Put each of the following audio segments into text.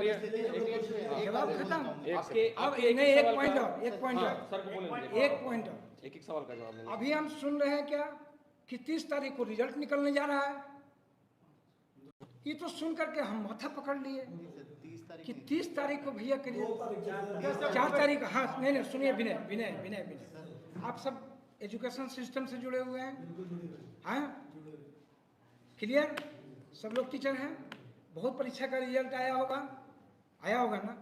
जवाब खत्म। अब एक नहीं, एक पॉइंट सर और, एक पॉइंट और। एक सवाल का जवाब देंगे। अभी हम सुन रहे हैं क्या कि 30 तारीख को रिजल्ट निकलने जा रहा है। ये तो सुन करके हम माथा पकड़ लिए कि 30 तारीख को भैया के 4 तारीख। हाँ नहीं नहीं, सुनिए विनय विनय विनय विनय, आप सब एजुकेशन सिस्टम से जुड़े हुए हैं, हाँ क्लियर, सब लोग टीचर हैं, बहुत परीक्षा का रिजल्ट आया होगा ना।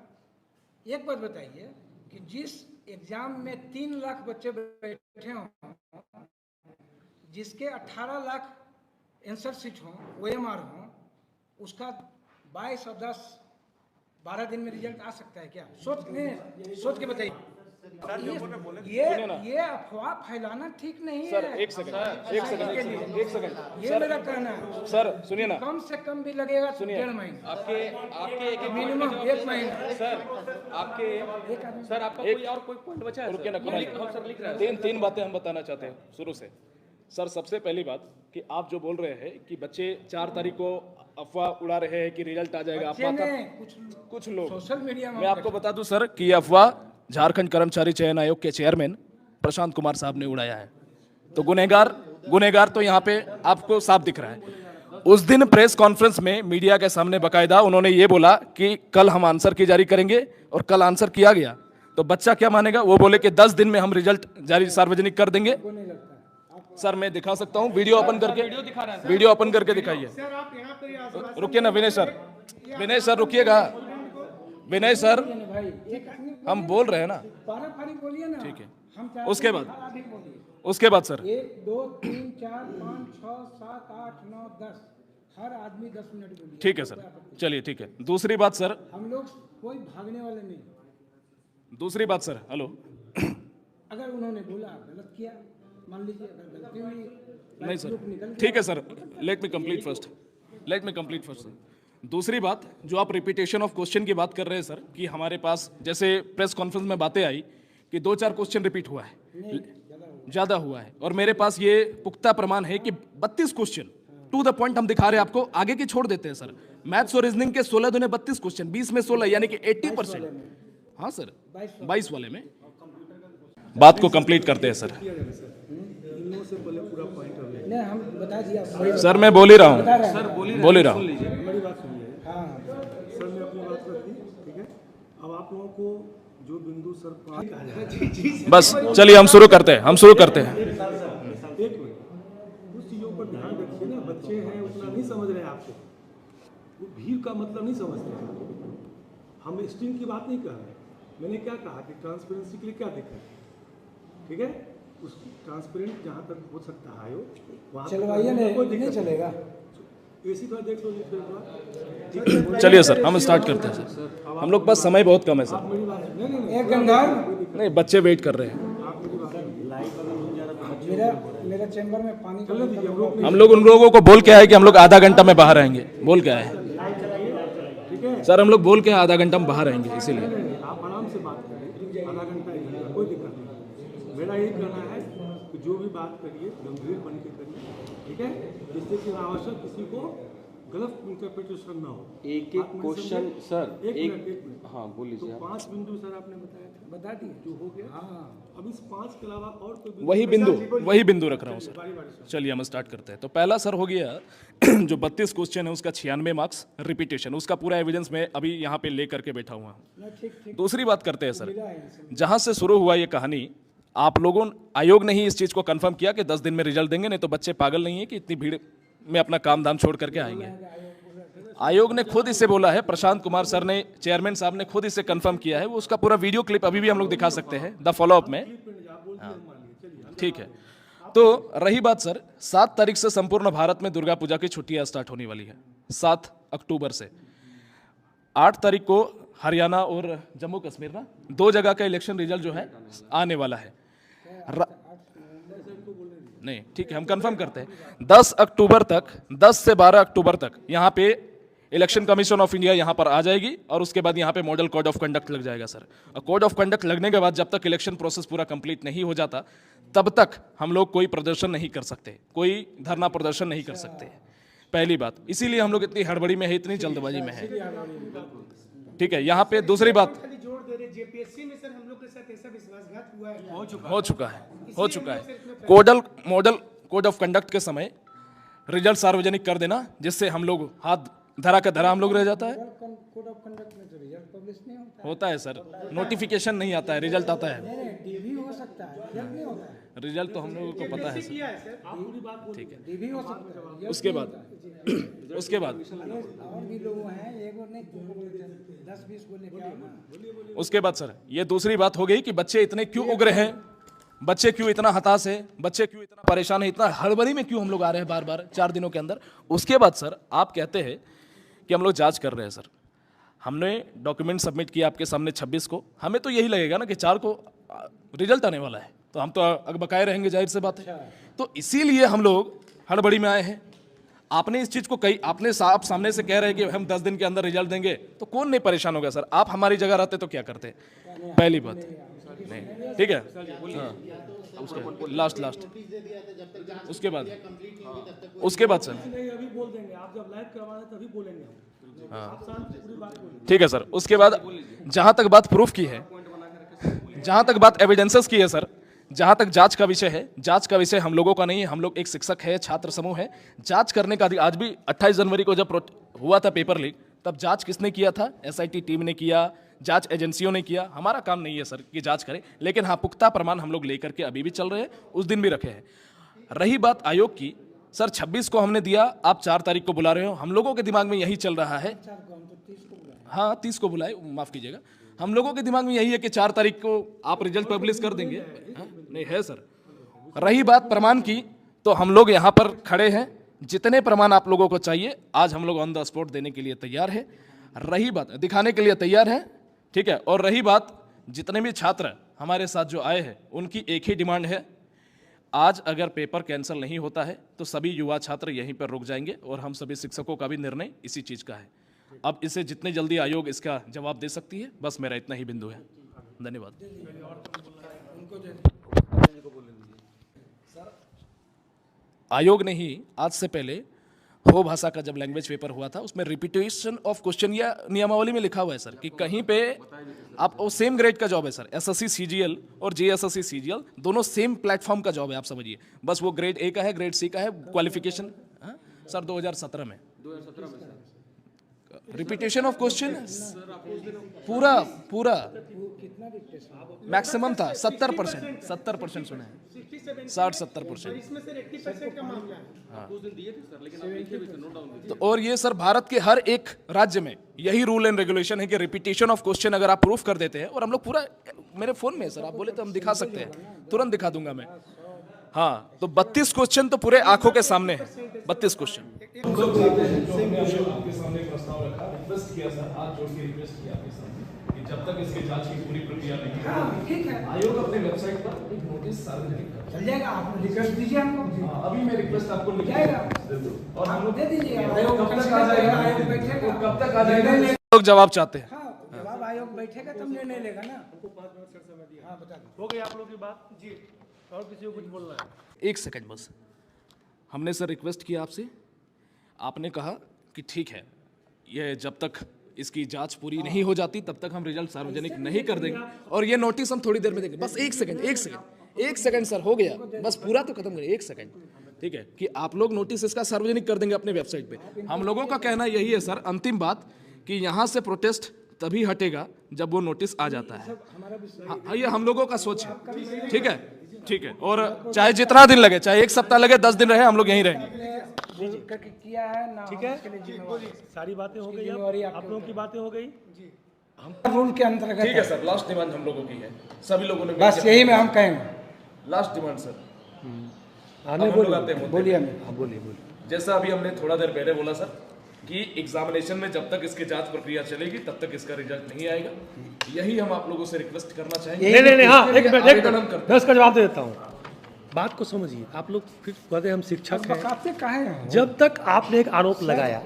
एक बात बताइए कि जिस एग्जाम में 3 लाख बच्चे बैठे हों, जिसके 18 लाख आंसर शीट हों, OMR हों, उसका 22 और 10 12 दिन में रिजल्ट आ सकता है क्या? सोच के बताइए। ये अफवाह फैलाना ठीक नहीं है सर एक सेकंड ये मेरा कहना है। सर सुनिए ना, कम से कम भी लगेगा तो 1.5 महीना, आपके एक मिनिमम 1 महीना। सर आपका कोई और कोई पॉइंट बचा है? रुकिए ना, हम सर लिख रहे हैं। तीन बातें हम बताना चाहते हैं शुरू से। सर सबसे पहली बात कि आप जो बोल रहे हैं कि बच्चे 4 तारीख को अफवाह उड़ा रहे हैं कि रिजल्ट आ जाएगा, कुछ लोग सोशल मीडिया में। मैं आपको बता दूं सर कि अफवाह झारखंड कर्मचारी चयन आयोग के चेयरमैन प्रशांत कुमार साहब ने उड़ाया है। तो गुनहगार तो यहाँ पे आपको साफ दिख रहा है। उस दिन प्रेस कॉन्फ्रेंस में मीडिया के सामने बकायदा उन्होंने ये बोला कि कल हम आंसर की जारी करेंगे, और कल आंसर किया गया। तो बच्चा क्या मानेगा? वो बोले कि 10 दिन में हम रिजल्ट जारी सार्वजनिक कर देंगे। सर मैं दिखा सकता हूं, वीडियो ओपन करके दिखाइए। रुकिए ना विनय सर रुकिएगा। विनय सर हम बोल रहे हैं ना, ठीक है। उसके बाद सर 1 2 3 4 5 6 7 8 9 10 हर आदमी 10 मिनट बोलिए। ठीक है सर, चलिए ठीक है। दूसरी बात सर, हम लोग कोई भागने वाले नहीं। दूसरी बात सर, हेलो, अगर उन्होंने बोला गलत किया, मान लीजिए अगर गलती हुई, नहीं सर ठीक है sir, let me complete first sir. दूसरी बात, जो आप रिपीटेशन ऑफ क्वेश्चन की बात कर रहे हैं सर, कि हमारे पास जैसे प्रेस कॉन्फ्रेंस में बातें आई कि 2-4 क्वेश्चन रिपीट हुआ है, ज़्यादा हुआ है, और मेरे पास ये पुख्ता प्रमाण है कि 32 क्वेश्चन टू द पॉइंट हम दिखा रहे हैं आपको। आगे की छोड़ देते हैं सर। मैथ्स और रीजनिंग के 16 दुने 32 क्वेश्चन, 20 में 16 यानी कि 80%। हाँ सर 22 वाले में। बात को कंप्लीट करते हैं सर। नहीं हम बता दिया सर, मैं बोल ही रहा हूँ। मेरी बात सुनिए। सर ने अपनी बात रख दी, ठीक है। अब आप लोगों को जो बिंदु सर बस चलिए हम शुरू करते हैं। एक मिनट, उस चीज़ों पर ध्यान रखिए ना। बच्चे हैं उतना नहीं समझ रहे हैं आपको, वो भीड़ का मतलब नहीं समझते। हम स्ट्रिंग की बात नहीं कर रहे। मैंने क्या कहा कि ट्रांसपेरेंसी के लिए क्या देखा, ठीक है। उस ट्रांसपेरेंट जहाँ तक हो सकता है आयोग वहाँ चलवाइए, नहीं चलेगा। एसी का देख लो। चलिए सर हम स्टार्ट करते हैं सर, हम लोग पास समय बहुत कम है सर। एक गंगार नहीं, बच्चे वेट कर रहे हैं। मेरा चैम्बर में पानी हम लोग उन लोगों को बोल के आए कि हम लोग आधा घंटा में बाहर आएंगे, बोल के आए सर। हम लोग बोल के आधा घंटा में बाहर आएंगे, इसीलिए आप आराम से बात करिए, आधा घंटा 1 घंटा कोई दिक्कत नहीं। मेरा यही कहना है कि जो भी बात करिए गंभीर बन के करिए, ठीक है, जिससे कि अनावश्यक किसी को गलत इंटरप्रिटेशन ना हो। एक क्वेश्चन सर, एक मिनट। हाँ बोलिए। तो 5 बिंदु सर आपने बताया था, बता दिए जो हो गया। हाँ, अब इस 5 के अलावा और कोई वही बिंदु रख रहा हूँ सर। चलिए हम स्टार्ट करते हैं। तो पहला सर हो गया जो 32 क्वेश्चन है उसका 96 मार्क्स रिपीटेशन, उसका पूरा एविडेंस मैं अभी यहाँ पे ले करके बैठा हुआ हूँ। दूसरी बात करते हैं सर, जहाँ से शुरू हुआ ये कहानी, आप लोगों, आयोग ने ही इस चीज़ को कंफर्म किया कि 10 दिन में रिजल्ट देंगे, नहीं तो बच्चे पागल नहीं है कि इतनी भीड़ में अपना काम धाम छोड़ करके आएंगे। आयोग ने खुद इसे बोला है, प्रशांत कुमार सर ने, चेयरमैन साहब ने खुद इसे कंफर्म किया है। वो उसका पूरा वीडियो क्लिप अभी भी हम लोग दिखा सकते हैं द फॉलोअप में, ठीक है। तो रही बात सर, 7 तारीख से संपूर्ण भारत में दुर्गा पूजा की छुट्टियां स्टार्ट होने वाली है, 7 अक्टूबर से। 8 तारीख को हरियाणा और जम्मू कश्मीर ना 2 जगह का इलेक्शन रिजल्ट जो है आने वाला है। नहीं ठीक है, हम कंफर्म करते हैं 10 अक्टूबर तक, 10 से 12 अक्टूबर तक यहाँ पे इलेक्शन कमीशन ऑफ इंडिया यहाँ पर आ जाएगी, और उसके बाद यहाँ पे मॉडल कोड ऑफ कंडक्ट लग जाएगा सर। और कोड ऑफ कंडक्ट लगने के बाद जब तक इलेक्शन प्रोसेस पूरा कंप्लीट नहीं हो जाता, तब तक हम लोग कोई प्रदर्शन नहीं कर सकते, कोई धरना प्रदर्शन नहीं कर सकते, पहली बात। इसीलिए हम लोग इतनी हड़बड़ी में है, इतनी जल्दबाजी में है। ठीक है, यहाँ पे दूसरी बात खाली जोड़ दे रहे जेपीएससी में सर हम लोग के साथ ऐसा विश्वासघात हुआ है हो चुका है कोड ऑफ कंडक्ट के समय रिजल्ट सार्वजनिक कर देना, जिससे हम लोग हाथ धरा का धरा हम लोग रह जाता है। कोड ऑफ कंडक्ट में तो रिजल्ट पब्लिश नहीं होता होता है सर, नोटिफिकेशन नहीं आता है, रिजल्ट आता है। है, डीवी हो सकता है, रिजल्ट नहीं होता है। रिजल्ट तो हम लोगों को पता है सर। किया है सर ठीक है, डीवी हो सकता है, रिजल्ट उसके नहीं बाद होता है। उसके बाद और भी लोग हैं, एगो नहीं 10-20 को लेके आओ ना। उसके बाद सर ये दूसरी बात हो गई कि बच्चे इतने क्यों उग्र हैं, बच्चे क्यों इतना हताश है, बच्चे क्यों इतना परेशान है, इतना हड़बड़ी में क्यों हम लोग आ रहे हैं बार बार 4 दिनों के अंदर। उसके बाद सर आप कहते हैं कि हम लोग जांच कर रहे हैं। सर हमने डॉक्यूमेंट सबमिट किया आपके सामने 26 को, हमें तो यही लगेगा ना कि 4 को रिजल्ट आने वाला है, तो हम तो अगबकाए रहेंगे, जाहिर से बात है। तो इसीलिए हम लोग हड़बड़ी में आए हैं। आपने इस चीज़ को कई आपने आप सामने से कह रहे हैं कि हम 10 दिन के अंदर रिजल्ट देंगे, तो कौन नहीं परेशान होगा सर। आप हमारी जगह रहते तो क्या करते, पहली बात नहीं, ठीक है। हाँ, लास्ट उसके बाद सर नहीं, अभी बोल देंगे, आप जब लाइव करवा रहे तभी बोलेंगे हम। आप शांत पूरी बात बोलिए। ठीक है सर। उसके बाद जहां तक बात प्रूफ की है, जहां तक बात एविडेंसेस की है सर, जहां तक जांच का विषय है, जांच का विषय हम लोगों का नहीं है। हम लोग एक शिक्षक है, छात्र समूह है, जांच करने का आज भी 28 जनवरी को जब हुआ था पेपर लीक, तब जांच किसने किया था, एसआईटी टीम ने किया, जांच एजेंसियों ने किया। हमारा काम नहीं है सर कि जांच करें, लेकिन हाँ पुख्ता प्रमाण हम लोग लेकर के अभी भी चल रहे हैं, उस दिन भी रखे हैं। रही बात आयोग की, सर 26 को हमने दिया, आप 4 तारीख को बुला रहे हो। हम लोगों के दिमाग में यही चल रहा है, हाँ 30 को बुलाए, माफ कीजिएगा, हम लोगों के दिमाग में यही है कि 4 तारीख को आप रिजल्ट पब्लिश कर देंगे। हाँ? नहीं है सर। रही बात प्रमाण की, तो हम लोग यहाँ पर खड़े हैं, जितने प्रमाण आप लोगों को चाहिए आज हम लोग ऑन द स्पॉट देने के लिए तैयार है। रही बात दिखाने के लिए तैयार है, ठीक है। और रही बात जितने भी छात्र हमारे साथ जो आए हैं, उनकी एक ही डिमांड है, आज अगर पेपर कैंसिल नहीं होता है तो सभी युवा छात्र यहीं पर रुक जाएंगे, और हम सभी शिक्षकों का भी निर्णय इसी चीज़ का है। अब इसे जितने जल्दी आयोग इसका जवाब दे सकती है, बस मेरा इतना ही बिंदु है। धन्यवाद। आयोग ने ही आज से पहले हो भाषा का जब लैंग्वेज पेपर हुआ था, उसमें रिपीटेशन ऑफ क्वेश्चन या नियमावली में लिखा हुआ है सर कि कहीं पे आप वो सेम ग्रेड का जॉब है सर, एसएससी सीजीएल और जेएसएससी सीजीएल दोनों सेम प्लेटफॉर्म का जॉब है, आप समझिए। बस वो ग्रेड ए का है, ग्रेड सी का है, क्वालिफिकेशन सर 2017 में रिपीटेशन ऑफ क्वेश्चन पूरा मैक्सिमम था 70% सुना है, 60-70%। इसमें सर 80% का मामला है। तो और ये सर भारत के हर एक राज्य में यही रूल एंड रेगुलेशन है कि रिपीटेशन ऑफ क्वेश्चन अगर आप प्रूफ कर देते हैं, और हम लोग पूरा मेरे फोन में है सर, आप बोले तो हम दिखा सकते हैं, तुरंत दिखा दूंगा मैं। हाँ, तो 32 क्वेश्चन तो पूरे आंखों के सामने है, 32 क्वेश्चन। आपके सामने प्रस्ताव रखा, रिक्वेस्ट किया सर, हाथ जोड़ के रिक्वेस्ट किया आपके सामने कि जब तक इसके जांच की पूरी प्रक्रिया नहीं हाँ, ठीक है, आयोग अपने वेबसाइट पर एक नोटिस सार्वजनिक कर चल जाएगा। आप रिक्वेस्ट दीजिए हमको, अभी मैं रिक्वेस्ट आपको लिख जाएगा, और हम लोग दे दीजिए। आयोग कब तक आ जाएगा, आयोग बैठेगा, कब तक आ जाएगा, लोग जवाब चाहते हैं। हाँ, तो जवाब आयोग बैठेगा तब निर्णय लेगा ना। हाँ, बता दो। हो गई आप लोग की बात जी, और किसी को कुछ बोलना है? 1 सेकंड बस। हमने सर रिक्वेस्ट किया आपसे, आपने कहा कि ठीक है, ये जब तक इसकी जांच पूरी नहीं हो जाती तब तक हम रिजल्ट सार्वजनिक नहीं कर देंगे, और ये नोटिस हम थोड़ी देर में देंगे। बस 1 सेकंड सर, हो गया, बस पूरा तो खत्म करिए। 1 सेकंड, ठीक है, कि आप लोग नोटिस इसका सार्वजनिक कर देंगे अपने वेबसाइट पे। हम लोगों का कहना यही है सर, अंतिम बात, कि यहाँ से प्रोटेस्ट तभी हटेगा जब वो नोटिस आ जाता है। हाँ, ये हम लोगों का सोच है, ठीक है, ठीक है। और चाहे जितना दिन लगे, चाहे 1 सप्ताह लगे, 10 दिन रहे, हम लोग यहीं रहेंगे। करके किया है ना, ठीक है, सारी बातें हो गई, आप लोगों की बातें हो गई जी। रूल के अंतर्गत। ठीक है सर, लास्ट डिमांड हम लोगों की है, सभी लोगों ने बस यही में हम कहेंगे, लास्ट डिमांड सर। बोलिए। जैसा अभी हमने थोड़ा देर पहले बोला सर कि एग्जामिनेशन में जब तक इसकी जांच प्रक्रिया चलेगी तब तक इसका रिजल्ट नहीं आएगा, यही हम आप लोगों से रिक्वेस्ट करना चाहेंगे। नहीं, हाँ, एक मिनट, करते मैं उसका जवाब दे देता हूँ। बात को समझिए, आप लोग फिर कहते हैं हम शिक्षक हैं। बकाते काहे हैं? जब तक आपने एक आरोप लगाया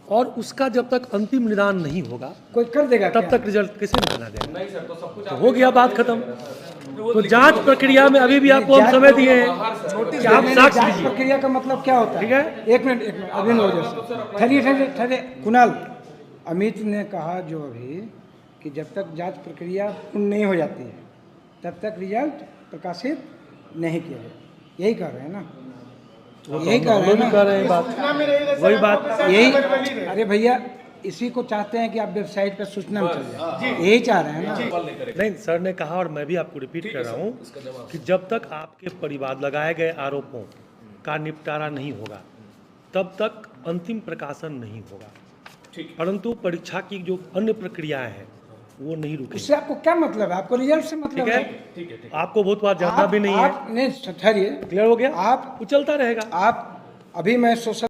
और उसका जब तक अंतिम निदान नहीं होगा, कोई कर देगा तब तक रिजल्ट कैसे निकाला जाएगा? नहीं सर, तो सब कुछ हो गया, बात खत्म। तो जांच प्रक्रिया में अभी भी आपको हम समय दिए हैं कि आप साक्ष्य जांच दीजिए। प्रक्रिया का मतलब क्या होता है? ठीक है, एक मिनट, अभी ठहरिए, कुणाल, अमित ने कहा जो अभी कि जब तक जांच प्रक्रिया पूर्ण नहीं हो जाती है तब तक रिजल्ट प्रकाशित नहीं किया जाए, यही कह रहे हैं ना? यही कह रहे हैं ना? कह रहे हैं बात, सूचना में रहेगा सर, वही आपको बात, के साथ यही, खबर बनी रहे। अरे भैया इसी को चाहते हैं कि आप वेबसाइट पर सूचना में चल जाए, यही चाह रहे हैं ना? नहीं सर ने कहा और मैं भी आपको रिपीट कर रहा हूँ कि जब तक आपके परिवार लगाए गए आरोपों का निपटारा नहीं होगा तब तक अंतिम प्रकाशन नहीं होगा, परंतु परीक्षा की जो अन्य प्रक्रियाएं हैं वो नहीं रुकेगी। उससे आपको क्या मतलब है? आपको रिजल्ट से मतलब ठीक है? है, आपको बहुत बार जानना भी नहीं है, आप नहीं ठहरिए, क्लियर हो गया, आप वो चलता रहेगा। आप अभी मैं सोशल